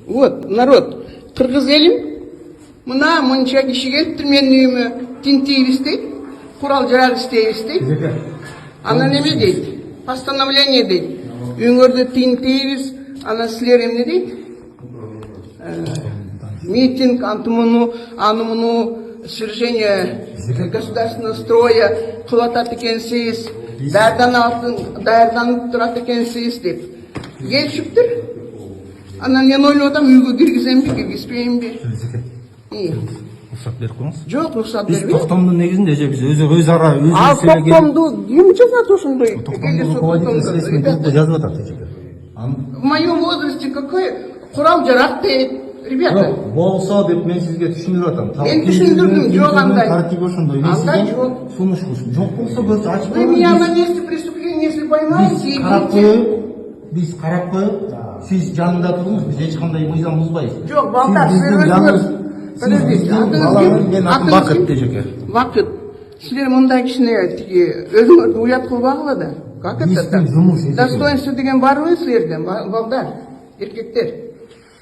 Вот, народ, кыргыз элим, мына мынча киши келиптир менин үйүмө, тинтейбиз дейт, курал жарак иштейбиз дейт. Анан неме дейт? Постановление дейт. Үйүңөрдү тинтейбиз, анан силер эмне дейт? Митинг, анумуну свержение государственного строя кылып атат экенсиз, даярданып турат экенсиз деп. Келишиптир. Анан мен ойлоп атам, үйгө киргиземби, киргизбеймби? Рұқсат беріп қойыңыз. Жоқ, рұқсат Біз бербейт. тоқтамдың негізінде біз өзара Ал токтомду ким жазат ошондой? тоқтамдың руководитель ресми жазып атат. В моем возрасте какой курал жарак дейт. Ребята, болса деп мен сізге түшүндүрүп атам. мен түшүндүрдүм, жок андай. Тартип ошондой. Андай жок. Сунуш кылсын. Жок болсо көз ачып Вы меня на месте преступления, если поймаете, биз карап коюп, сиз жанында туруңуз, биз эч кандай мыйзам бузбайбыз. Жок, балдар, силер өзүңүз. Подождите, Мен атым Бакыт Тежеке. Бакыт, силер мындай кичине тиги өзүңөрдү уят кылбагыла да. Как это так? Достоинство деген барбы силерде, балдар, эркектер?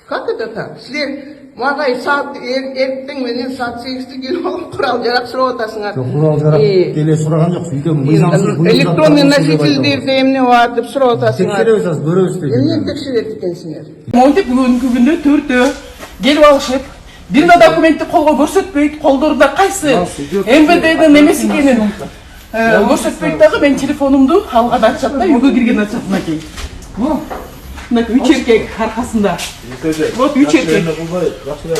Как это так? Силер мага саат эртең менен саат 8-те келип алып курал жарак сурап атасыңар. Курал жарак келе сураган жок. Үйдө мыйзамсыз электронный носительдерде эмне бар деп сурап атасыңар. Текшеребиз азыр, көрөбүз деп. Эмне текшерет экенсиңер? Монтип бүгүнкү күндө төртөө келип алышып, бир да документти колго көрсөтпөйт, колдорунда кайсы МВДдин эмеси экенин көрсөтпөйт дагы. Мен телефонумду алган ачат да, үйгө кирген ачат мынакей. Мынакей 3 эркек аркасында. Вот 3 эркек.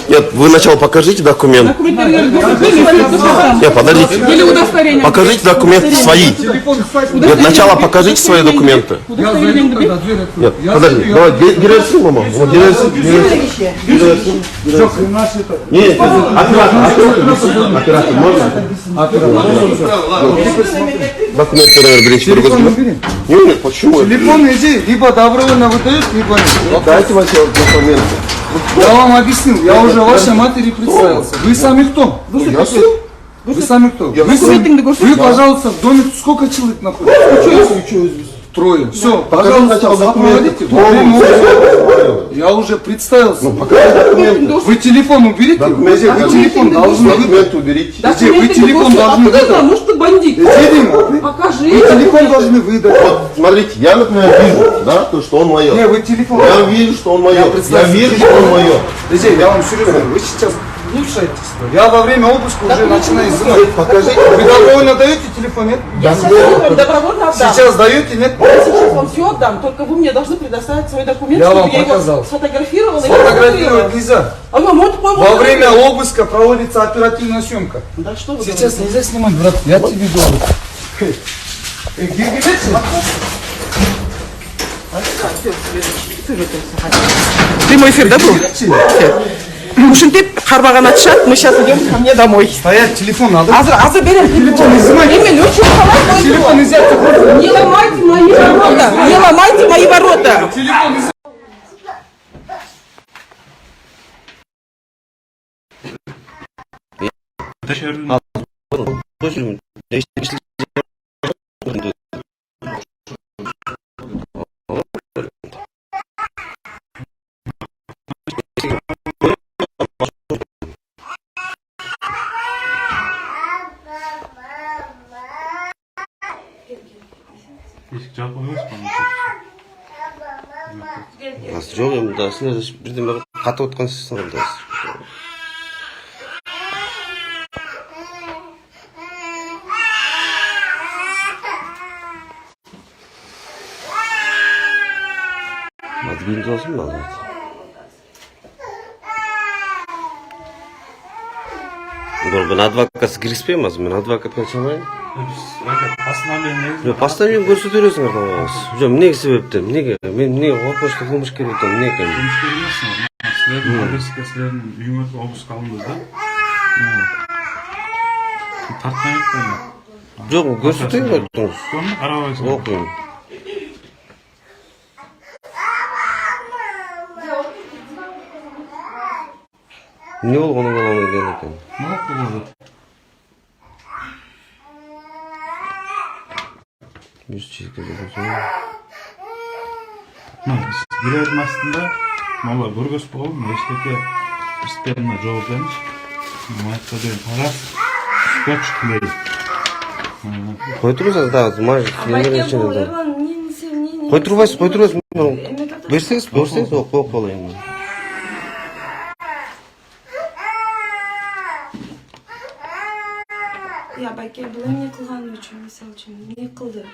Нет, вы сначала покажите документ. Нет, подождите. Или удостоверение. Покажите документы свои. Нет, сначала покажите свои документы. Нет, подождите. Давай, берерсиң, мама. Вот, берерсиң. Нет, оператор, можно? Документы, наверное, берите. Нет, почему? Телефон иди, либо добровольно выдают, либо нет. Дайте документы. Я вам объяснил, я уже вашей матери представился. Вы сами кто? Вы сами кто? Вы, пожалуйста, в доме сколько человек находится? Трое. Все, пожалуйста, заповедите. Я уже представился. Вы телефон уберите. Вы телефон должны выдать. Вы телефон должны выдать. Может, ты бандит? Покажи. Вы телефон должны выдать. Вот, смотрите, я, например, вижу, да, то, что он мое. Не, вы телефон. Я вижу, что он мое. Я вижу, что он мое. Друзья, я вам серьезно говорю, вы сейчас слушаетесь. Я во время обыска уже начинаю изымать. Покажите. Вы добровольно даете телефон, нет? Я сейчас добровольно отдам. Сейчас даете, нет? Я сейчас вам все отдам, только вы мне должны предоставить свой документ, Я чтобы вам я показал. его сфотографировала. и Сфотографировать нельзя. Во время обыска проводится оперативная съемка. Да что вы Сейчас нельзя снимать, брат. Я тебе говорю. Прямой эфир, да, был? Ушинтип, карбаган атышат, мы сейчас идем ко мне домой. Стоять, телефон надо. Азыр берем телефон. Эмиль, очень халат. Телефон изъять. Не ломайте мои ворота. Не ломайте мои ворота. Телефон изъять. Жоқ, енді сендер бірден қатып отқан сіздер. Мадбилді olsun mu Азат? Мен адвокатсыз кіріспеймін азыр, мен адвокатқа чамайын. Постановление көрсете бересіңер тамағыз. Жоқ, неге себептен? Неге? Мен неге қорқынышты қылмыскер өтем? Неге? Қылмыскер емессің. Сілердің адреске сілердің үйіңізге обысқа алындыңыз да? Тартқан еді бәлі. Жоқ, көрсетейін ғой тұрыңыз. Көрме, қарабайсың. Оқиын. Не ол оның балауына келген екен? Ne oldu? 100 çizgi. Bir elmasında Мала көргөз болом, эчтеке истерине жооп берmiş. Майка деген кагаз, скотч клей. Қой тұрыңыз, да, қой тұрбайсыз. Берсеңіз, оқып болайын. Я байке бұл не қылған үшін, мысалы үшін, не қылды?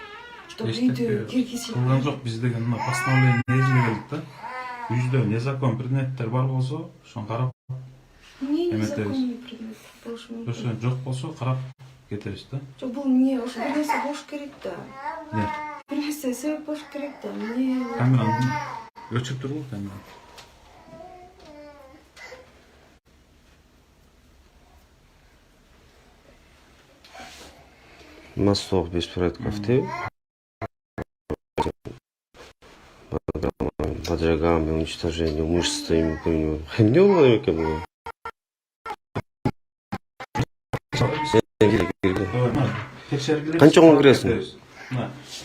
Что үйді киргизет. Кылган жок, биз деген мына постановление нежеле келдик да. Үйдө незакон предметтер бар болсо, ошону карап. Не незаконный предмет болушу мүмкүн. Ошо жок болсо карап кетебиз да. Жок, бул не, ошо бир нерсе болуш керек да. Не? Бир нерсе себеп болуш керек да. Не? Камераны өчүп турбу камера. Массовых беспорядков ты. Подрагами, уничтожение имущества, не помню. Не было было. Қанша он кіресің?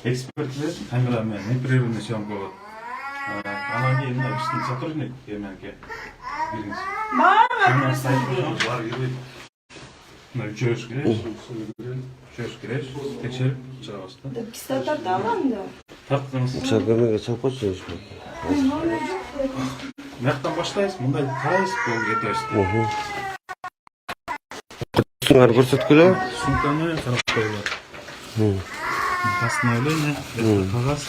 Экспертлер камерамен непрерывный съемка болады. Анан кейін мына биздин сотрудник еменке киргиз. Бар кирбейт. Мына үчөөбүз киребиз, үчөөбүз киребиз, текшерип чыгабыз да. Да пистолеттарды алам да. Тартыңыз. Шагырмеге чалып койчу. Мыяктан баштайбыз, мындай карайбыз, болуп кетебиз. Суңар көрсөткүлө. Сумканы карап коюлат. Постановление, это кагаз,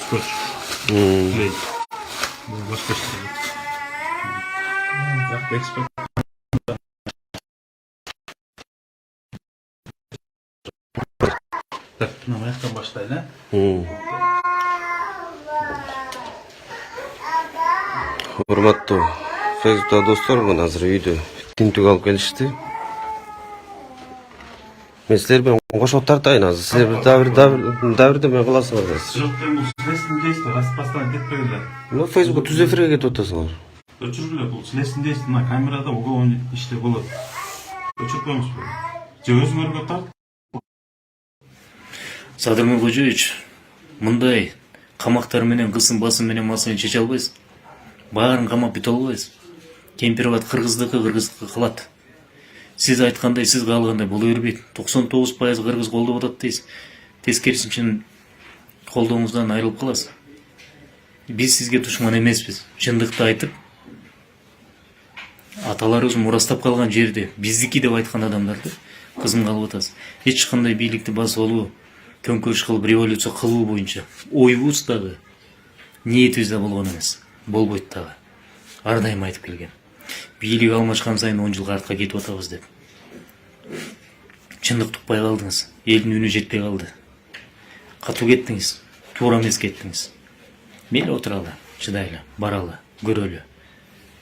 скотч, клей. Башка эчтеке. Жакта эксперт. Так, мына мыяктан баштайлы, Урматтуу Фейсбуктагы достор, мына азыр үйдө тинтүк алып келишти. Мен силер менен кошуп тартайын азыр. Силер дабирде мен кыласыңар азыр. жок дем бул следственный действие распространить этпегиле. Ну, Фейсбукка түз эфирге кетип атасыңар. Өчүргүлө, бул следственный действие мына камерада уголовный иште болот. Өчүрүп коюңузбу. Же өзүңөргө тарт. Садырман Кожоевич, мындай камактар менен кысым басым менен маселени чече албайсыз. Баарын камап бүт албайсыз. Кемпирбат кыргыздыкы кылат. Сиз айткандай, сиз каалгандай боло бербейт. 99% кыргыз колдоп атат дейсиз. Тескерисинче колдооңуздан айрылып каласыз. Биз сизге душман эмеспиз. Чындыкты айтып, аталарыбыз мурастап калган жерде биздики деп айткан адамдарды кызым калып атасыз. Эч кандай бийликти басып алуу, көңкөш кылып революция кылуу боюнча оюбуз дагы, ниетибиз да болгон эмес. Болбойт дагы. Ар дайым айтып келген. Бийлик алмашкан сайын 10 жылга артка кетип атабыз деп. Чындыкты укпай калдыңыз. Элдин үнү жетпей калды. Катуу кеттиңиз. Туура эмес кеттиңиз. Мейлі отыралы, чыдайлы, баралы, көрөлү.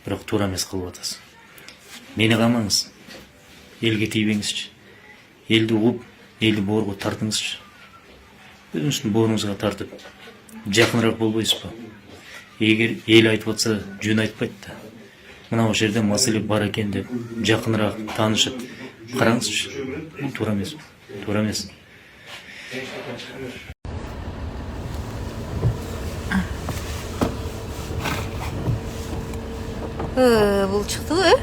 Бирок туура эмес кылып атасыз. Мени камаңыз. Элге тийбеңизчи. Элди угуп, элди боорго тартыңызчы. Өзүңүздүн бооруңузга тартып, жакыныраак болбойсузбу? Эгер эл айтып атса, жөн айтпайт да. Мына ошол жерде маселе бар экен деп, жакыныраак таанышып караңызчы. Туура эмес. Туура эмес. Бул чыктыбы?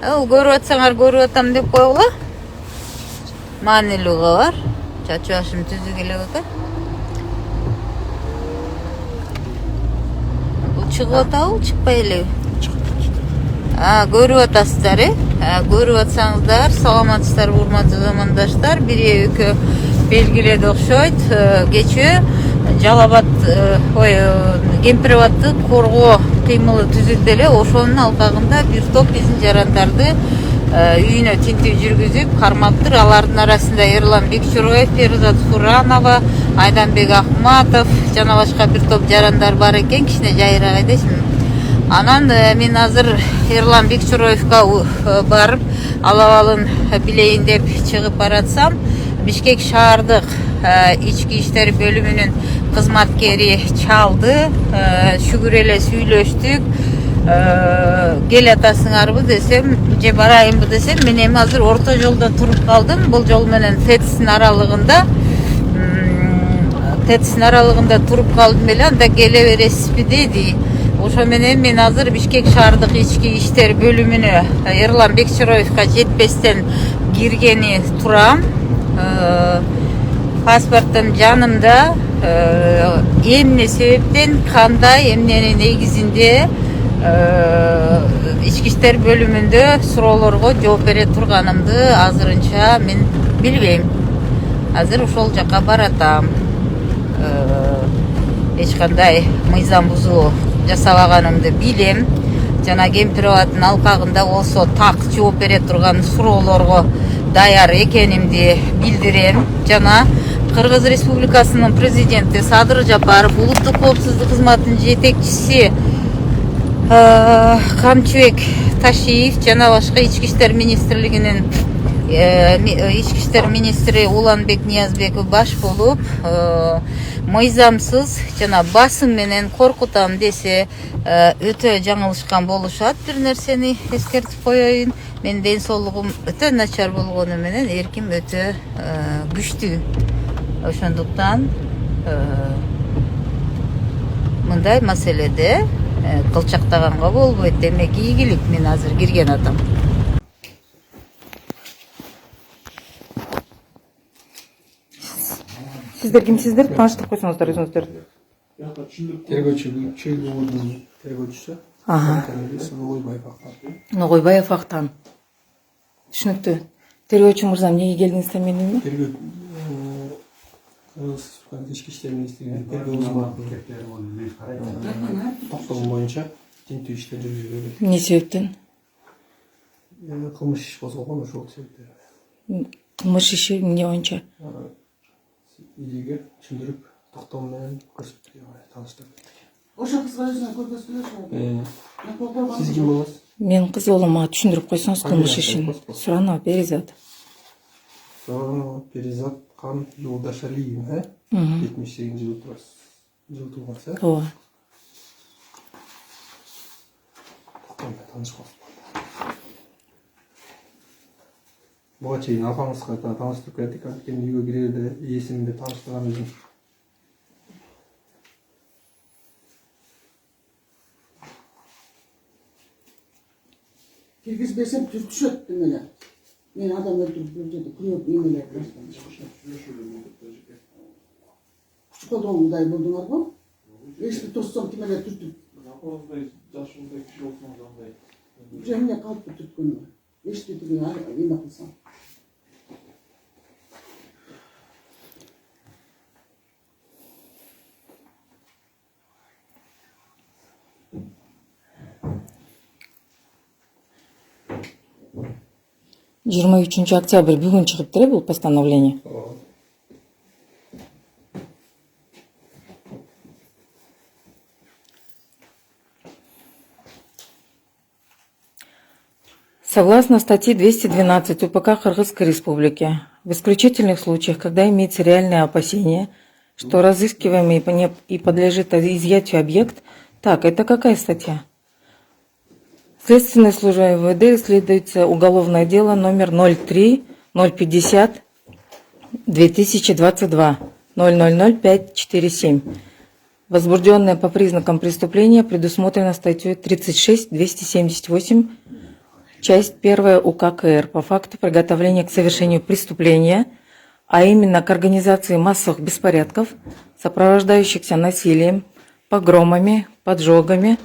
Көрүп атсаңар көрүп атам деп койгула. Маанилүүгү бар. Чачуу башым түзү келип атат. Бул чыгып атабы, чыкпай элеби? Көрүп атасыздар, көрүп атсаңыздар, саламатсыздар, урматтуу замандаштар. Бир экөө белгиледи окшойт. Кечээ Жалабат, Кемпирбатты коргоо кыймылы түзүлдү эле. Ошонун алкагында бир топ биздин жарандарды үйүнө тинтүү жүргүзүп кармаптыр. Алардын арасында Эрлан Бекчуроев, Перизат Суранова, Айданбек Ахматов жана башка бир топ жарандар бар экен. Кичине жайыраак айдайсың. Анан мен азыр Эрлан Бекчуроевка барып, алабалын билейин деп чыгып баратсам, Бишкек шаардык ички иштер бөлүмүнүн кызматкери чалды, шүгүр эле сүйлөштүк. Кел атасыңарбы десем, же барайынбы десем, мен эми азыр орто жолдо туруп калдым. Бул жол менен ТЭЦтин аралыгында туруп калдым эле. Анда келе бересизби деди. Ошо менен мен азыр Бишкек шаардык ички иштер бөлүмүнө Эрлан Бекчироевго жетпестен киргени турам. Паспортум жанымда. Эмне себептен, кандай, эмненин негизинде ички иштер бөлүмүндө суроолорго жооп бере турганымды азырынча мен билбейм. Азыр ошол жака баратам. Эч кандай мыйзам бузуу жасабаганымды билем. Жана кемпир абадын алкагында болсо так жооп бере турган суроолорго даяр экенимди билдирем. Жана Кыргыз Республикасынын президенти Садыр Жапаров, улуттук коопсуздук кызматынын жетекчиси Камчыбек Ташиев жана башка ички иштер министрлигинин ички иштер министри Уланбек Ниязбеков баш болуп, мыйзамсыз жана басым менен коркутам десе өтө жаңылышкан болушат. Бир нерсени эскертип коеюн. Менин ден соолугум өтө начар болгону менен эрким өтө күчтүү. Ошондуктан мындай маселеде кылчактаганга болбойт. Демек ийгилик мен азыр кирген атам. Сиздер кимсиздер? Тааныштырып койсоңуздар өзүңүздөрдү. Тергөөчүсү. Ногойбаев Актан. Түшүнүктүү. Тергөөчү мырза, эмнеге келдиңиздер менен? Ички иштер министрлигинин тергөө токтогу боюнча тинтүү иштер жүргүзүлөт. Эмне себептен? Кылмыш иш козголгон, ошол себептен. Кылмыш иши эмне боюнча? Илиге түшүндүрүп, токтоо менен көрсөтүп тааныштырып. Ошо кызга өзүңөр көргөзсөңүз. Сиз ким болосуз? Мен кыз болом, мага түшүндүрүп койсоңуз кылмыш ишин. Сурана Перизат. Перизат Кан Юлдашалиев, 78 жыл туулган. Ооба. Буга чейин апаңызга тааныштырып бердик, анткени үйгө кирерде ээсимди тааныштырган өзүм. Киргизбесем түшөт демеле. Мен адам өлтүрүп бир жерде күнөп эмелер баштан. Күч колдонгундай болдуңарбы? Эшти тоссом кимелер түртүп. Апаңыздай жашында киши болсоңуз андай. Жемне калып түрткөнү. Эшти деген эме кылсам. Октябрь бүгүн чыгыптыр бул постановление. Согласно статье 212 УПК Кыргызской Республики, в исключительных случаях, когда имеется реальное опасение, что разыскиваемый и подлежит изъятию объект, так, это какая статья? Следственной службой МВД исследуется уголовное дело номер 03-050-2022 000547, возбужденное по признакам преступления, предусмотрено статьей 36-278, часть 1 УК КР по факту приготовления к совершению преступления, а именно к организации массовых беспорядков, сопровождающихся насилием, погромами, поджогами,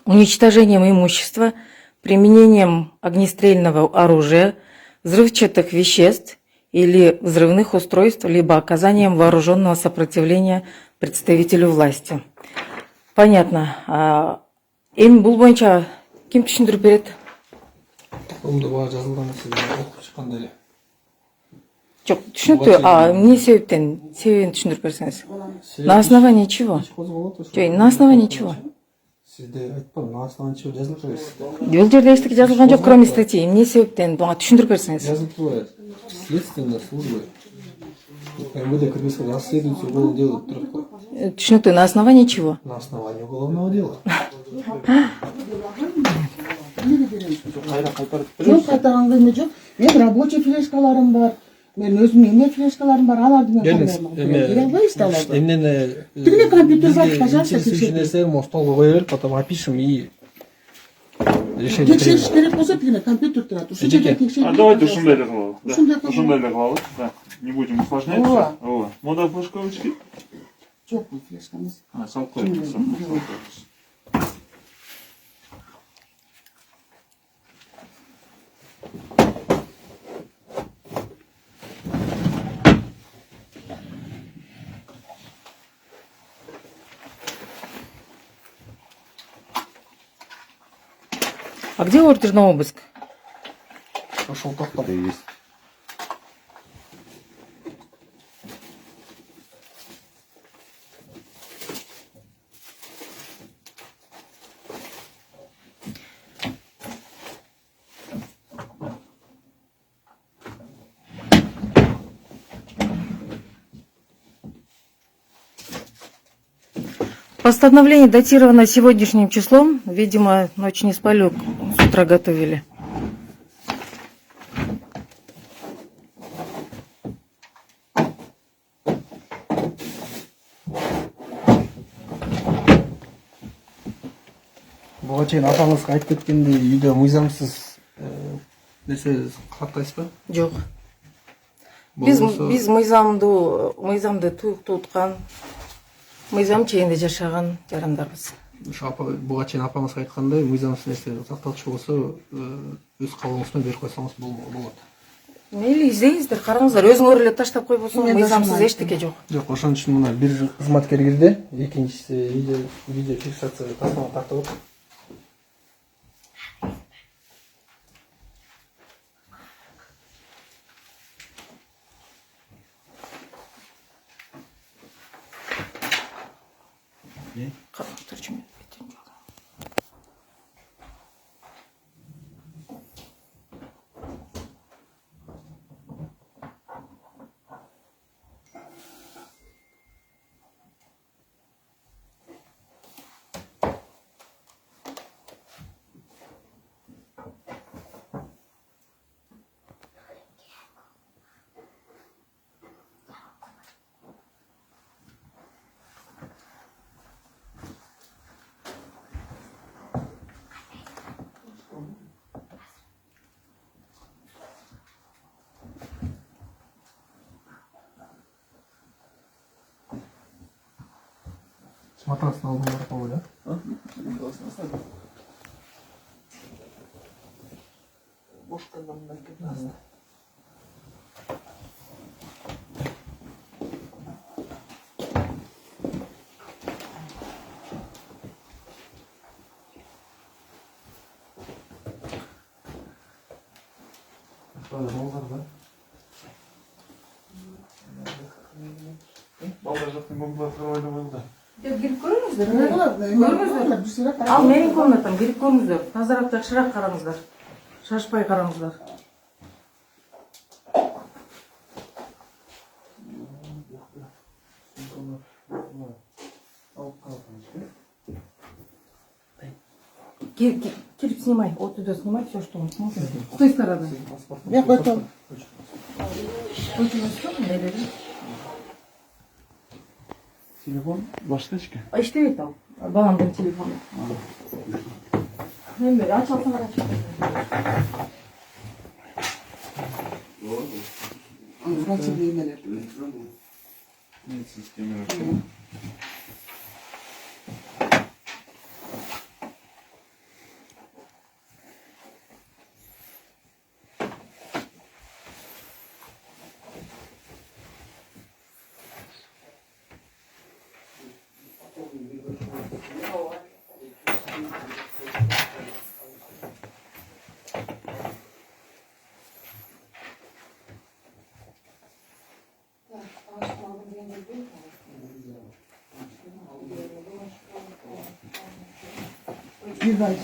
уничтожением имущества, применением огнестрельного оружия, взрывчатых веществ или взрывных устройств, либо оказанием вооруженного сопротивления представителю власти. Понятно. Эми бул боюнча ким түшүндүрүп берет? Токтомдо баа жазылган нерселер окуп чыкканда эле. Жок, түшүнүктүү. Эмне себептен? Себебин түшүндүрүп берсеңиз. На основании чего? На основании чего? Сизде айтпадым, на основании чего жазылып турат? Бул жерде эчтеке жазылган жок, кроме статьи. Эмне себептен? Буга түшүндүрүп берсеңиз. Жазылып турат. Следственная служба. МВД Кыргызстан расследуется уголовное дело. Түшүнүктүү. На основании чего? На основании уголовного дела. Жок, кайтаганга эме жок. Мен рабочий флешкаларым бар. Мен өзümün эмне флешкаларым бар, аларды мен бере албайбыз да аларды. Эмнени Тигине компьютер бар, пожалуйста, текшерүү нерселерди мы столго кое берип, потом опишем и решение Текшериш примем. керек болсо тигине компьютер турат. Ушул жерде текшерип. А давайте ушундай эле кылалы. Ушундай кылалы. Ушундай эле кылалы. Так, не будем усложнять. Ооба. Ооба. Мода флешковички. Жок, бул флешка эмес. Салып коебуз. Салып коебуз. А где ордер на обыск? Ошол токтоп. Постановление датировано сегодняшним числом. Видимо, ночь не спали, с утра готовили. Буга чейин апаңызга айтып кеткендей, үйдө мыйзамсыз нерсе каттайсызбы? Жок. Биз мыйзамды туткан, мыйзам чейинде жашаган жарандарбыз. Ошо буга чейин апаңызга айткандай, мыйзамсыз нерсе сакталчу болсо, өз калыбыңыз менен берип койсоңуз болот. Мейли, издейиңиздер, караңыздар, өзүңөр эле таштап койбосоң, мыйзамсыз эчтеке жок. Жок, ошон үчүн мына бир кызматкер кирди, экинчиси видео фиксация тасманы тартып отуруп. Матрасын алдым барып алып, да? Балдар жактан көңүл кырбай эле. Кирип көрүңүздөр. Көрүңүздөр. Ал менин комнатам, кирип көрүңүздөр. Тазараак, жакшыраак караңыздар. Шашпай караңыздар. Кирип снимай, оттуда снимай все, что можно. С той стороны. Я готов. Телефон баштачка. А иштебейт ал. Баламдын телефону. Мен бери ачалсаң ачып. Güzel.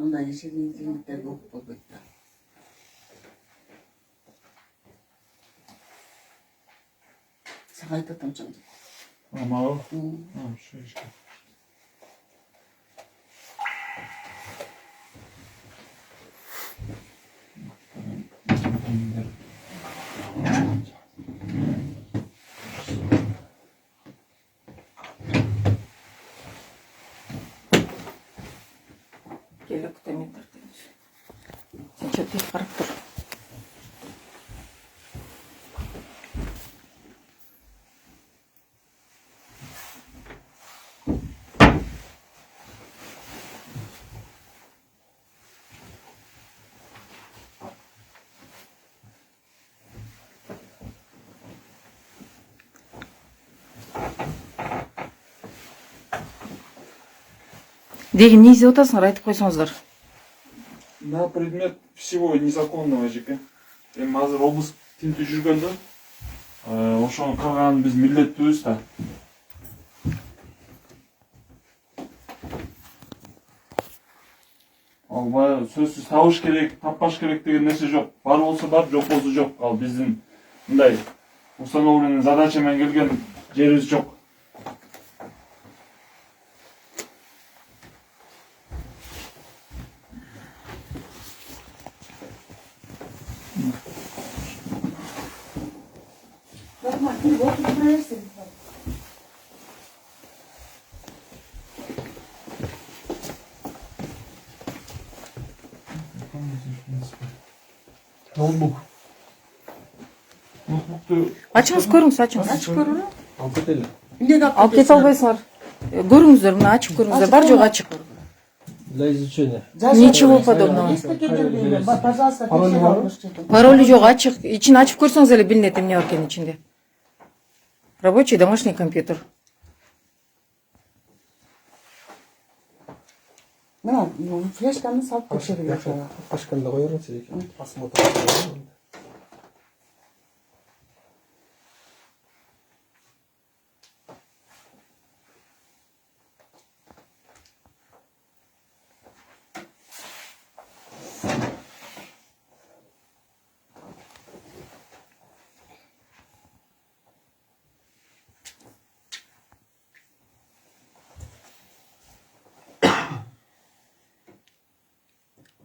Ondan yeşillikler kokup bakıttı. Sakayta tanıcım. Ama o. Şu işte. Келе күтемендер дейміз. Сен чөптеп қарап тұр. Деген не izlеп отырсыңдар, айтып қойсаңыздар. На предмет всего незаконного ЖП. Эми азыр облус тинтүү жүргөндө ошону кылганын биз милдеттүүбүз да. Ал баягы сөзсүз табыш керек, таппаш керек деген нерсе жок. Бар болсо бар, жок болсо жок. Ал биздин мындай установленный задача менен келген жерибиз жок. Ноутбук. Ноутбукту Açыңыз, көріңіз, açыңыз. Açık görünüyor. Алып кетели. Алып кете албайсыңар. Көріңіздер, мына açık көріңіздер. Бар жоқ açık. Для изучения. Ничего подобного. Пожалуйста, Пароль пиши бар? вам. Паролі жоқ, açık. İçini açıp көрсеңіз әлі білінеді не бар екенін içinde. Рабочий домашний компьютер. Мына флешканы салып текшерүү керек. Пашканы да коерсиң экен. Посмотрим.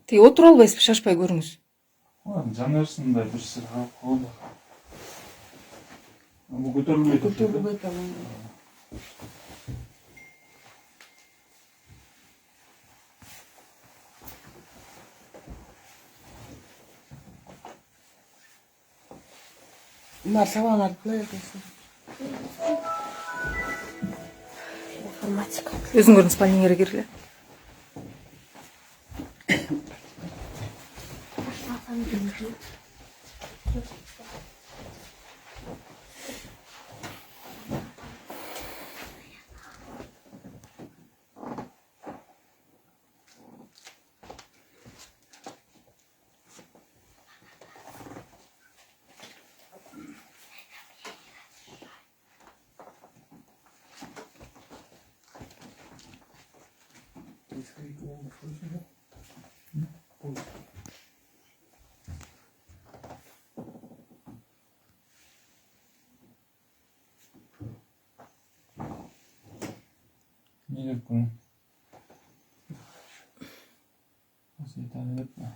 Тей отыра албайсыз, шашпай көріңіз. жанарсындай бир сыр алып коелу. Бул көтөрүлбөйт. Көтөрүлбөйт. Bunlar sabahın arkalı yapıyorsun. Informatika. Өзің көрдің спальнingere кіргілі. Не деп bunu? Nasıl ithal etme.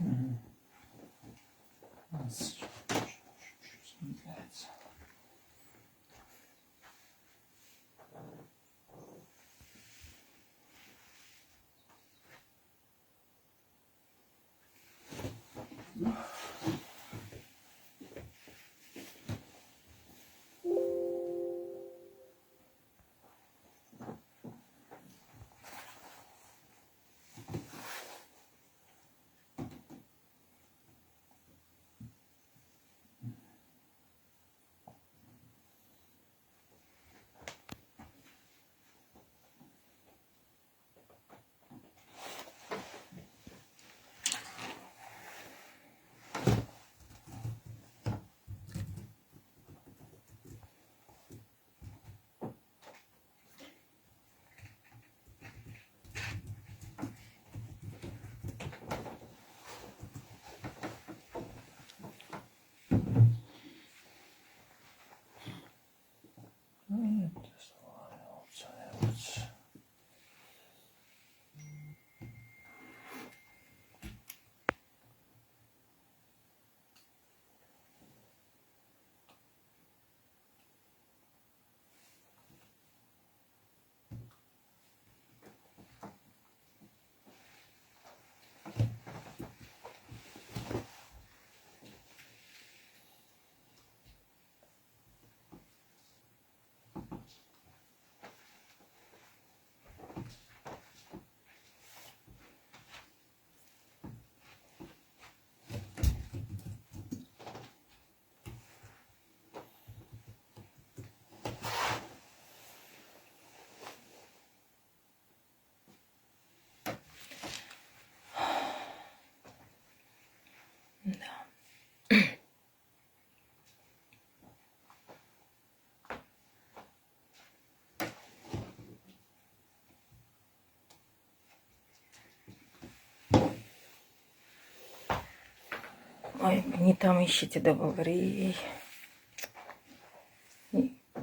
Ой, не там ищите, да говори.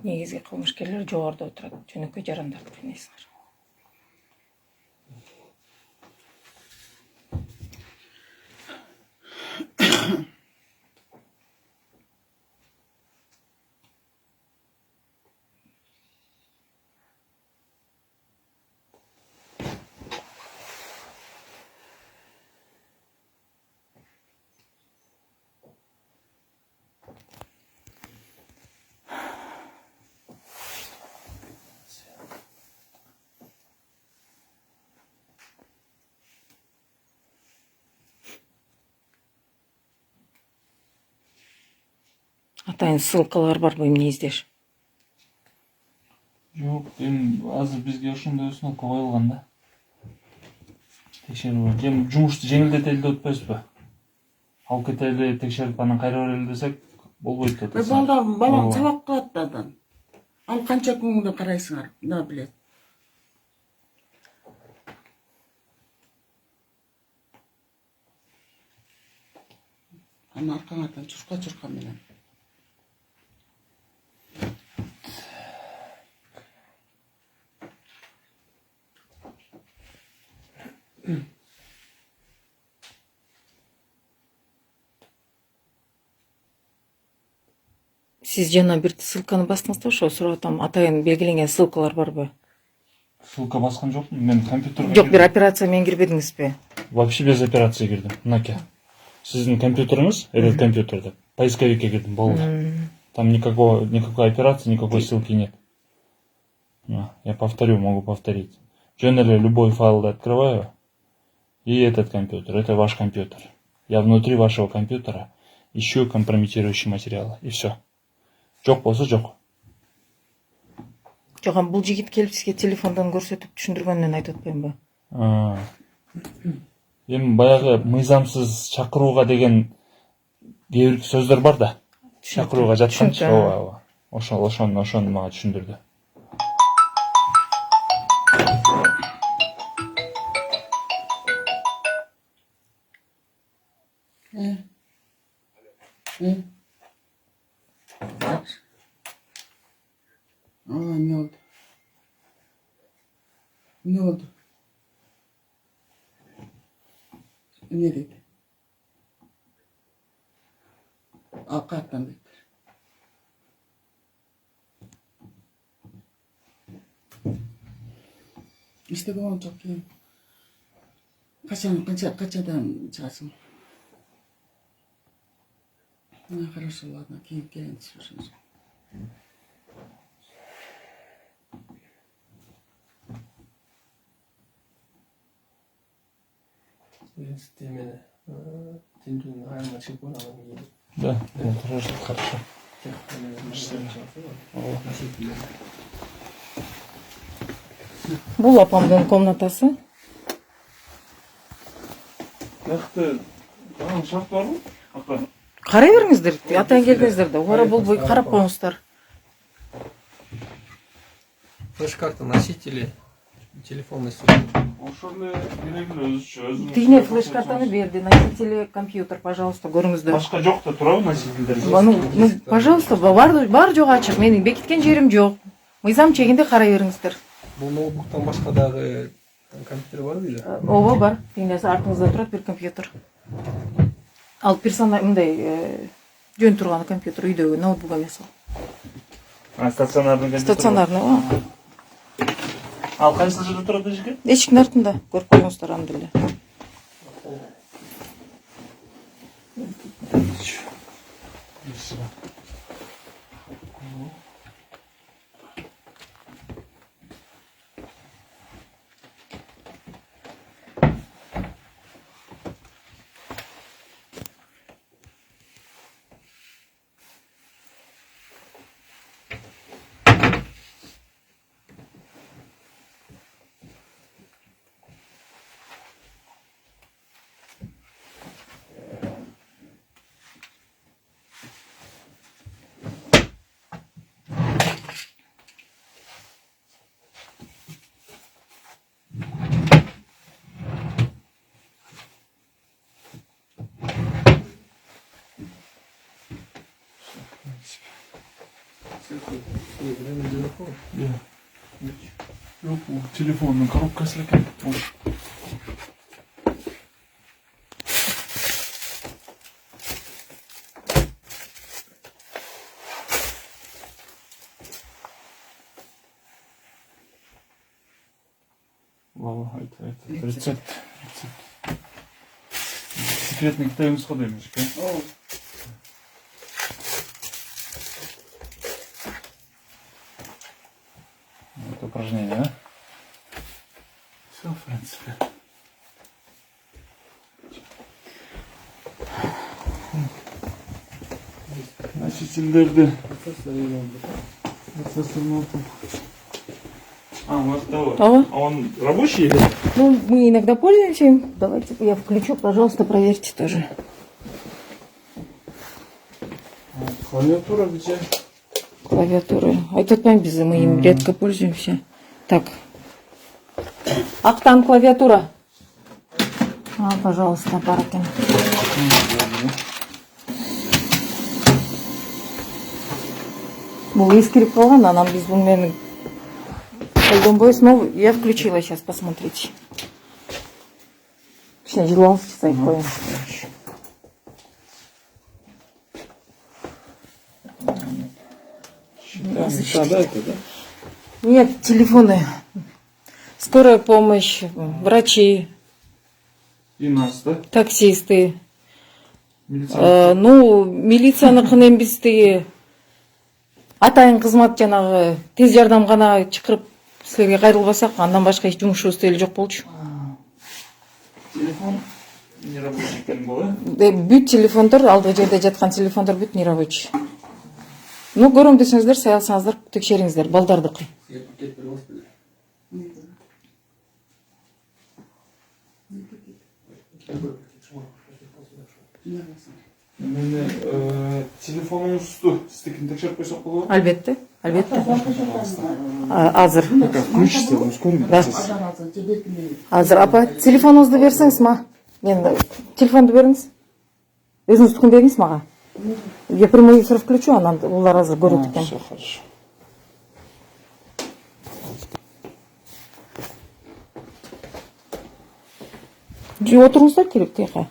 Негізгі қылмыскерлер жоғарыда отырады. Жөнекей жарандарды қинайсыңдар. Атайын ссылкалар бар, бұл не іздеш? Жоқ, азыр бізге ошондой установка коюлган да. Текшерүү. Жумушты жеңилдетели деп атпайсыз ба? Алып кетели, текшерип анан кайра берели десек, болбойт деп атасың. Балам сабак кылат да адам. Ал канча күнгө карайсыңар, да билет. Аны аркаңардан чурка менен. Сіз жана бир ссылканы бастыңыз да, ошо сурап атам, атайын белгиленген ссылкалар барбы? Ссылка баскан жокмун, мен компьютерге. Жок, бир операция менен кирбедиңизби? Вообще без операции кирдим. Мынаке. Сиздин компьютериңиз, этот компьютерде поисковикке кирдим, болду. Там никакой операции, никакой ссылки нет. Я повторю, могу повторить. Жөн эле любой файлды открываю. И этот компьютер, это ваш компьютер. Я внутри вашего компьютера ищу компрометирующие материалы. И все. Жок болсо жок. Жоган бул жигит келип сизге телефондон көрсөтүп түшүндүргөнүнөн айтып атпаймынбы? Эми баягы мыйзамсыз чакырууга деген кээ бир сөздөр бар да. Чакырууга жатканчы. Ооба. Ошону мага түшүндүрдү. Ne oldu? Ne dedi? Avukattan dedi. İşte bu olacak ki. Kaçadan çıkarsın. Хорошо, ладно, кейін түсірсіңіз. Да, хорошо. Бул апамдын комнатасы. Яқты, шарт бар мı? Карай бериңиздер, атайын келдиңиздер да, ора болбой карап коюңуздар. Флеш-карта, носители, телефонный сумка. Ошону керегиле өзүчө. Тигине флеш-картаны берди, носители компьютер, пожалуйста, көрүңүздөр. Башка жок да турабы носительдер? Ну, пожалуйста, бар жок ачык, менин бекиткен жерим жок. Мыйзам чегинде карай бериңиздер. Бул ноутбуктан башка дагы компьютер бар дейли? Ооба бар, тигине артыңызда турат бир компьютер. Ал персонал мындай жөн турган компьютер үйдөгү, ноутбук эмес ал. Стационарный компьютер? Стационарный, Ал кайсы жерде турат эшикке? Эшиктин артында, көрүп коюңуздар аны деле. Yok bu telefonun коробкасы ekan. Valla это рецепт. Секретный Китай нұсқа дейміз. Это упражнение, да? Все, в принципе. Носительдерді. А, вот того. Ага. А он рабочий или? Ну, мы иногда пользуемся им. Давайте я включу, пожалуйста, проверьте тоже. Клавиатура где? Клавиатуры. Айтпайм біз, мы им редко пользуемся. Так. Актан клавиатура. Пожалуйста, баракин. Бұл ескіріп қалған, анам біз бұнымен қолданбайбыз. Но я включила, сейчас посмотрите. Кішкене жылауыз жасайып қояйын. Да, это, да? Нет, телефоны. Скорая помощь, врачи, И нас, да? таксисты. Милиция. Ну, милицияны эмбисти атайын кызмат жанагы тез жардам гана чакырып силерге кайрылбасак, андан башка эч жумушубуз деле жок болчу. Телефон не рабочий екен бұл, Бүт телефондор, алдыгы жерде жаткан телефондор бүт не рабочий. Ну, көрөм десеңиздер, сай алсаңыздар, текшериңиздер, балдардыкы. Мені телефоныңызды сіздікін тексеріп қойсақ болады? Албетте, албетте. Азыр. Включится, ускорим Да. процесс. Азыр, апа, телефонуңузду берсеңиз ма? Мен телефонду бериңиз. Өзүңүздүкүн бериңиз мага. Я прямой эфир включу, анан улар азыр көрөт экен. Все хорошо. Отуруңуздар керек тияка.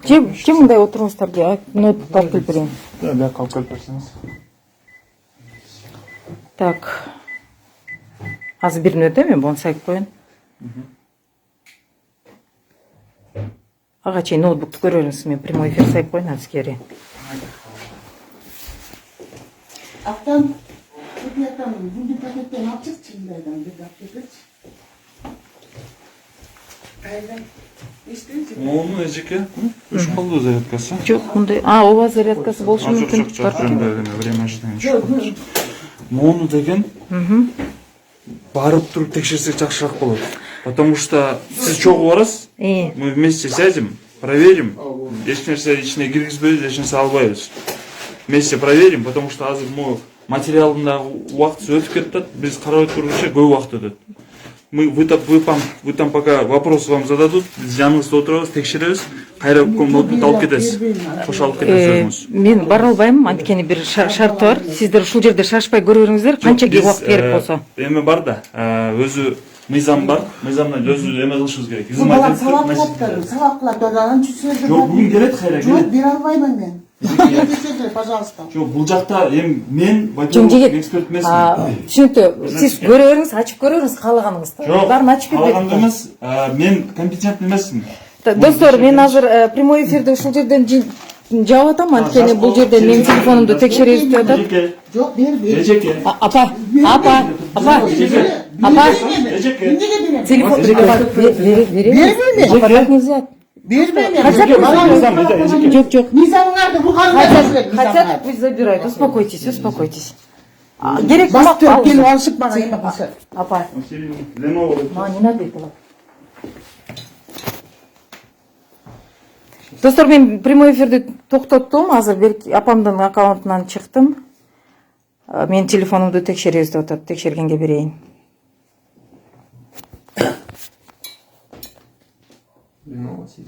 Же мындай отуруңуздар же, ноут алып келип берейин. Да, қалып келіп берсеңіз. Так. Азыр бир мүнөт мен буну сайып коеюн. Ага чейин ноутбукту көрөрүңүз, мен прямой эфир сайып коеюн аскери. Актан, бүгін пакеттен алып шықшы, мындайдан бір алып кетірші. Қайдан? Оны жеке үш қолды зарядкасы. Жок, мындай. Ооба зарядкасы болушу мүмкүн. Жоқ, время ожидания. Мону деген барып тұрып текшерсек жақсырақ болады. Потому что сіз чоғы барасыз, мы вместе сядем, проверим, ешнәрсе ішіне кіргізбейбіз, ешнәрсе албайбыз. Вместе проверим, потому что азыр мы материалындағы уақыт өтіп кетті, біз қарап өткөргенше көп уақыт өтеді. Вы там пока вопрос вам зададут, біз жаныңызда отырабыз, текшеребіз, қайра ноутбук алып кетесіз. Қош алып кетесіз өзіңіз. Мен бара албайм, анткени бир шарты бар. Сиздер ушул жерде шашпай көрөрүңүздөр, канча убакыт керек болсо. Эме бар да, өзү мыйзам бар, мыйзамдан өзү эме кылышыбыз керек. Балам сабак кылат, одан сөзү. Жок, бүгүн келет кайра келет. Жок, бере албаймын мен. Кетесиздер, пожалуйста. Жок, бул жакта мен эксперт эмесмин. Түшүнүктүү. Сиз көрөрүңүз, ачып көрөрүңүз каалаганыңызды. Баарын ачып бербейт. Каалаган эмес, мен компетентный эмесмин. Достор, мен азыр прямой эфирде ушул жерден жаап атам, анткени бул жерде менин телефонумду текшеребиз деп атат. Жок, бербейм. Эжеке. Апа. Эжеке. Телефон беребиз. Апарат нельзя. Бербейм. Жок. Мизамыңарды буганга Хотят, пусть забирают. Успокойтесь, успокойтесь. Керек болмак келип алышып мага эме кылса. Апа. Lenovo. Мага не надо этого. Достор, мен прямой эфирди токтоттум. Азыр апамдын аккаунтунан чыктым. Мен телефонумду текшеребиз деп атат. Текшергенге берейин. Lenovo